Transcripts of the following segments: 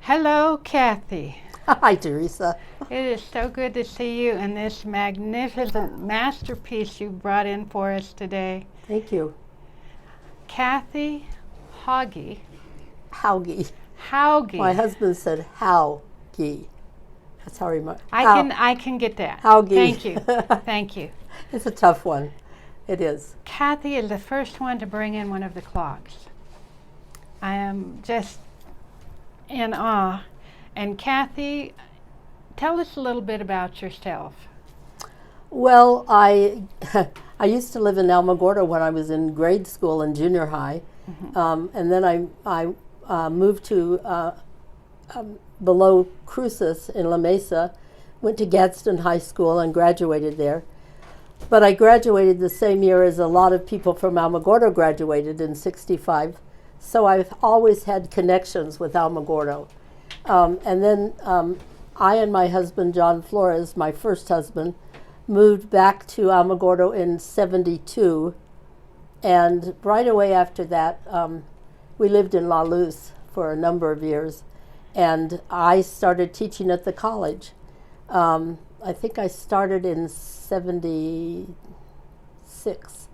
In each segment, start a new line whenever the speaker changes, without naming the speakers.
Hello, Kathy.
Hi, Teresa.
It is so good to see you in this magnificent masterpiece you brought in for us today.
Thank you.
Kathy Hauge.
Hauge.
Hauge.
My husband said Hauge. That's how he might.
I can get that.
Hauge.
Thank you. Thank you.
It's a tough one. It is.
Kathy is the first one to bring in one of the clocks. I am just in awe. And Kathy, tell us a little bit about yourself.
Well, I used to live in Alamogordo when I was in grade school and junior high, and then I moved to below Cruces in La Mesa, went to Gadsden High School and graduated there. But I graduated the same year as a lot of people from Alamogordo graduated in '65, so I've always had connections with Alamogordo. And then I and my husband, John Flores, my first husband, moved back to Alamogordo in '72, and right away after that, we lived in La Luz for a number of years, and I started teaching at the college. I think I started in '76,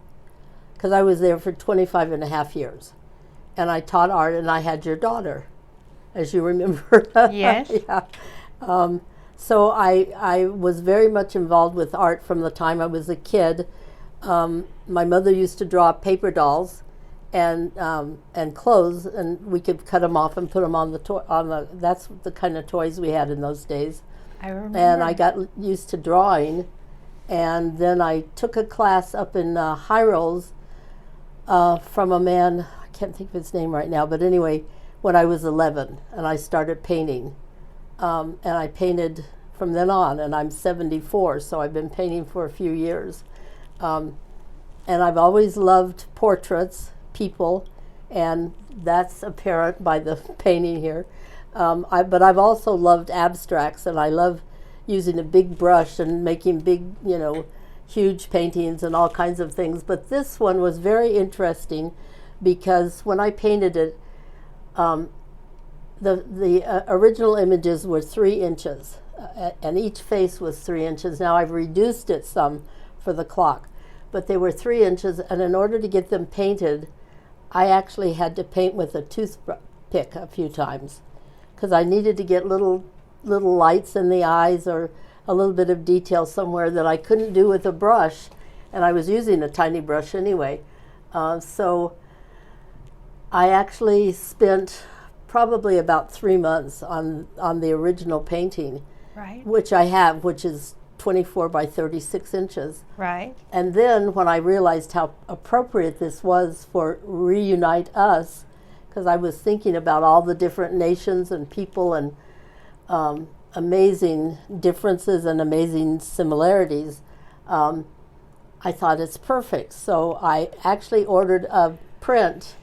because I was there for 25 and a half years, and I taught art, and I had your daughter, as you remember.
Yes.
Yeah. So I was very much involved with art from the time I was a kid. My mother used to draw paper dolls and clothes, and we could cut them off and put them on the that's the kind of toys we had in those days.
I remember.
And I got used to drawing, and then I took a class up in High Rolls from a man, I can't think of his name right now, but anyway, when I was 11, and I started painting. And I painted from then on, and I'm 74, so I've been painting for a few years. And I've always loved portraits, people, and that's apparent by the painting here. But I've also loved abstracts, and I love using a big brush and making big, huge paintings and all kinds of things. But this one was very interesting because when I painted it, the original images were 3 inches, and each face was 3 inches. Now I've reduced it some for the clock, but they were 3 inches, and in order to get them painted, I actually had to paint with a toothpick a few times, because I needed to get little lights in the eyes or a little bit of detail somewhere that I couldn't do with a brush, and I was using a tiny brush anyway. So I actually spent probably about 3 months on the original painting,
Right.
which I have, which is 24 by 36 inches.
Right.
And then when I realized how appropriate this was for Re-UniteUS, because I was thinking about all the different nations and people and amazing differences and amazing similarities, I thought it's perfect. So I actually ordered a print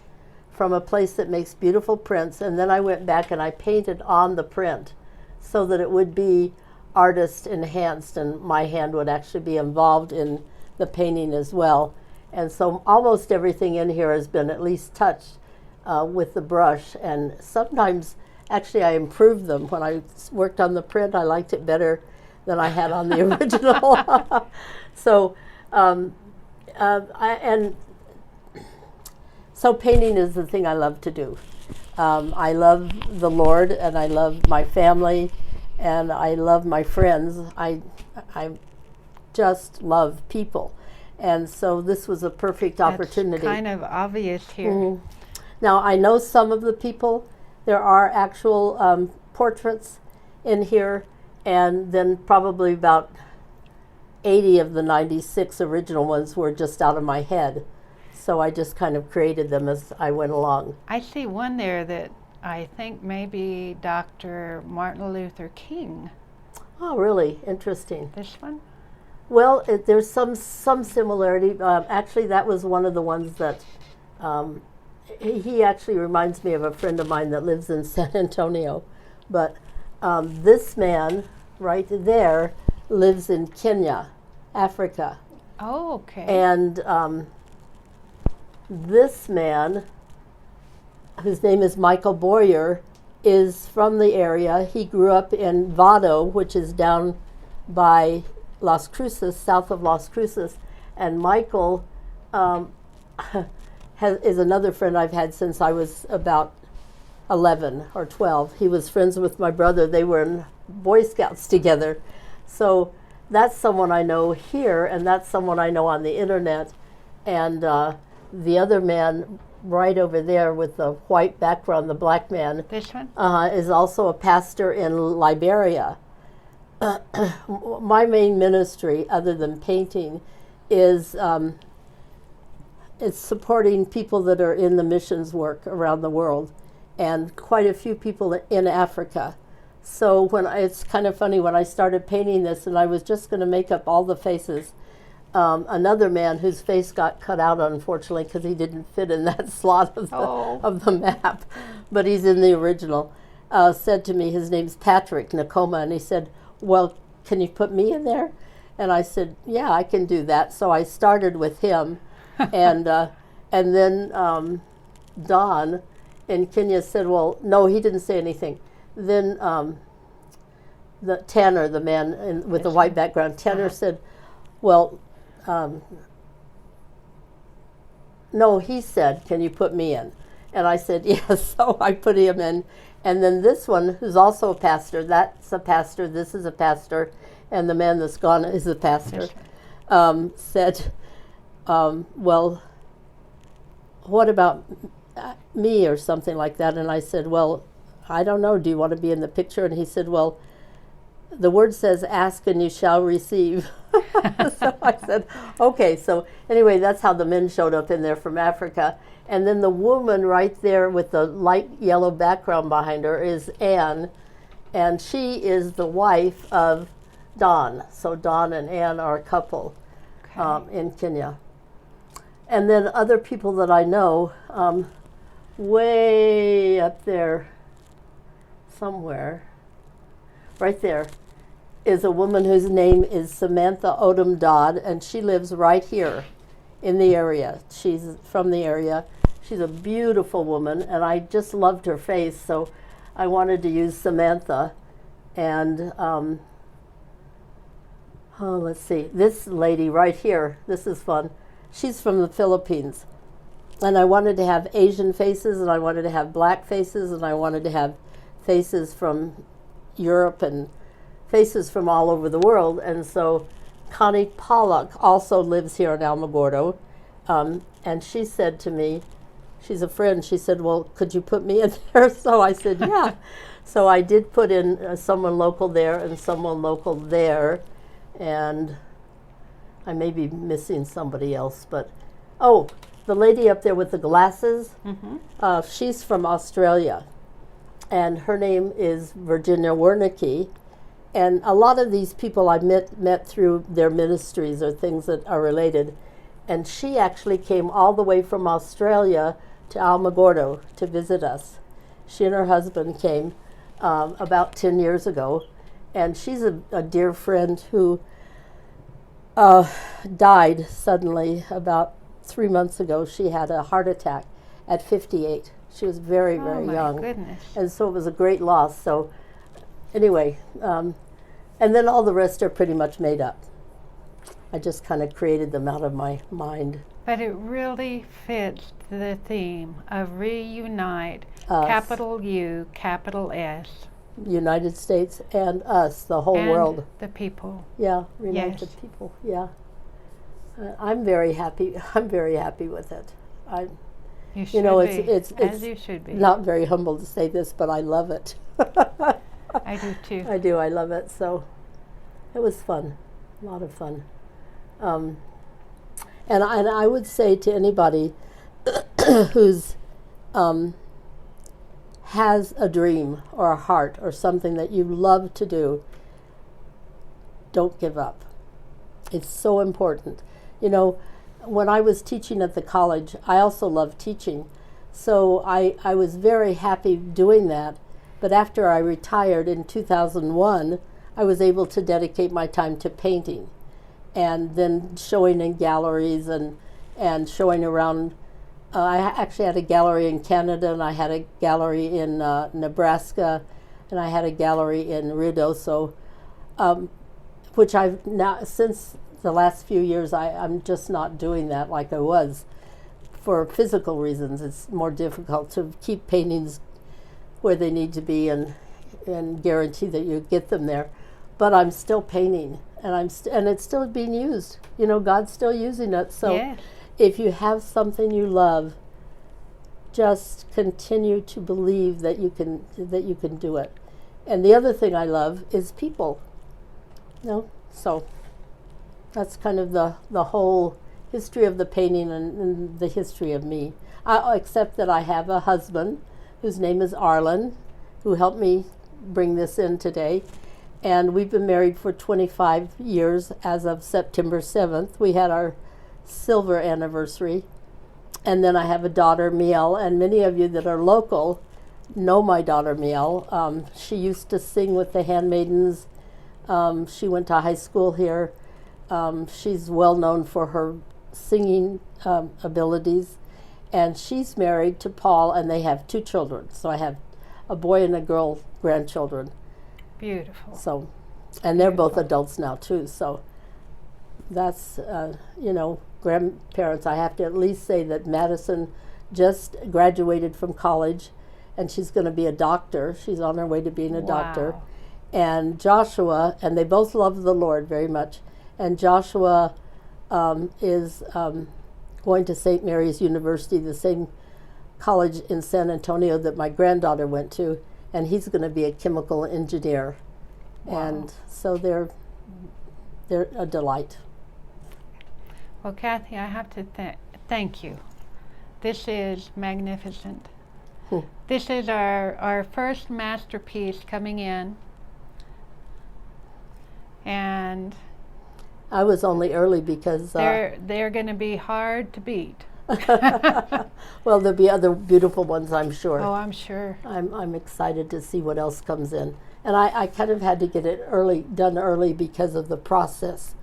from a place that makes beautiful prints, and then I went back and I painted on the print so that it would be artist enhanced and my hand would actually be involved in the painting as well. And so almost everything in here has been at least touched with the brush, and sometimes actually I improved them. When I worked on the print, I liked it better than I had on the original. So So painting is the thing I love to do. I love the Lord, and I love my family, and I love my friends. I just love people. And so this was a perfect opportunity.
That's kind of obvious here.
Mm. Now, I know some of the people. There are actual portraits in here, and then probably about 80 of the 96 original ones were just out of my head. So I just kind of created them as I went along.
I see one there that I think maybe Dr. Martin Luther King.
Oh, really? Interesting.
This one?
Well, there's some similarity. Actually, that was one of the ones that he actually reminds me of a friend of mine that lives in San Antonio. But this man right there lives in Kenya, Africa.
Oh, okay.
And this man, whose name is Michael Boyer, is from the area. He grew up in Vado, which is down by Las Cruces, south of Las Cruces. And Michael is another friend I've had since I was about 11 or 12. He was friends with my brother. They were in Boy Scouts together. So that's someone I know here, and that's someone I know on the internet. And the other man right over there with the white background, the black man,
This one?
is also a pastor in Liberia. My main ministry, other than painting, is it's supporting people that are in the missions work around the world, and quite a few people in Africa. So it's kind of funny, when I started painting this, and I was just going to make up all the faces, another man whose face got cut out, unfortunately, because he didn't fit in that slot of the map, but he's in the original, said to me, his name's Patrick Nakoma, and he said, well, can you put me in there? And I said, yeah, I can do that. So I started with him, and then Don in Kenya said, well, no, he didn't say anything. Then the Tanner, the man with the white background, Tanner said, well, no, he said, can you put me in? And I said, yes. So I put him in. And then this one, who's also a pastor, that's a pastor, this is a pastor, and the man that's gone is a pastor, said, well, what about me or something like that? And I said, well, I don't know, do you want to be in the picture? And he said, well, the word says, ask and you shall receive. So I said, okay. So anyway, that's how the men showed up in there from Africa. And then the woman right there with the light yellow background behind her is Anne, and she is the wife of Don. So Don and Anne are a couple in Kenya. And then other people that I know, way up there somewhere, right there, is a woman whose name is Samantha Odom Dodd, and she lives right here in the area. She's from the area. She's a beautiful woman, and I just loved her face, so I wanted to use Samantha. And let's see, this lady right here, this is fun. She's from the Philippines, and I wanted to have Asian faces, and I wanted to have black faces, and I wanted to have faces from Europe and faces from all over the world. And so Connie Pollock also lives here in Alamogordo, and she said to me, she's a friend, she said, well, could you put me in there? So I said, yeah. So I did put in someone local there and someone local there, and I may be missing somebody else, but, oh, the lady up there with the glasses, she's from Australia, and her name is Virginia Wernicke. And a lot of these people I met through their ministries or things that are related. And she actually came all the way from Australia to Alamogordo to visit us. She and her husband came about 10 years ago. And she's a dear friend who died suddenly about 3 months ago. She had a heart attack at 58. She was very, very young.
Oh, my goodness.
And so it was a great loss. So anyway, and then all the rest are pretty much made up. I just kind of created them out of my mind.
But it really fits the theme of Reunite,
Us.
capital U, capital S.
United States and us, the whole
and
world.
the people.
Yeah, United
Yes.
people. Yeah, I'm very happy. I'm very happy with it.
You should
know,
be,
it's
as you should be.
not very humble to say this, but I love it.
I do too.
I do. I love it. So it was fun, a lot of fun. And I would say to anybody who's has a dream or a heart or something that you love to do, don't give up. It's so important. You know, when I was teaching at the college, I also loved teaching. So I was very happy doing that. But after I retired in 2001, I was able to dedicate my time to painting and then showing in galleries and showing around actually had a gallery in Canada, and I had a gallery in Nebraska, and I had a gallery in Ruidoso, which I've now, since the last few years, I'm just not doing that like I was. For physical reasons, it's more difficult to keep paintings where they need to be and guarantee that you get them there. But I'm still painting, and and it's still being used. You know, God's still using it. So
Yes.
if you have something you love, just continue to believe that you can do it. And the other thing I love is people. You know, so that's kind of the whole history of the painting and the history of me. Except that I have a husband whose name is Arlen, who helped me bring this in today. And we've been married for 25 years as of September 7th. We had our silver anniversary. And then I have a daughter, Miel, and many of you that are local know my daughter, Miel. She used to sing with the Handmaidens. She went to high school here. She's well known for her singing abilities. And she's married to Paul, and they have 2 children. So I have a boy and a girl grandchildren.
Beautiful.
So, and they're both adults now too. So that's, you know, grandparents. I have to at least say that Madison just graduated from college, and she's going to be a doctor. She's on her way to being a doctor.
Wow.
And Joshua, and they both love the Lord very much. And Joshua is going to St. Mary's University, the same college in San Antonio that my granddaughter went to, and he's going to be a chemical engineer.
Wow.
And so they're a delight.
Well, Kathy, I have to thank you. This is magnificent. This is our first masterpiece coming in. And
I was only early because
they're going to be hard to beat.
well, there'll be other beautiful ones, I'm sure.
Oh, I'm sure.
I'm excited to see what else comes in. And I kind of had to get it done early because of the process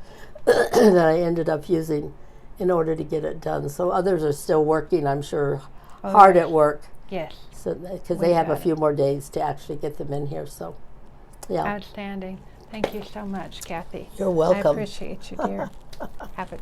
that I ended up using in order to get it done. So others are still working, I'm sure, hard
yes.
at work.
Yes.
So because they have a few more days to actually get them in here. So, yeah.
Outstanding. Thank you so much, Kathy.
You're welcome.
I appreciate you, dear. Have a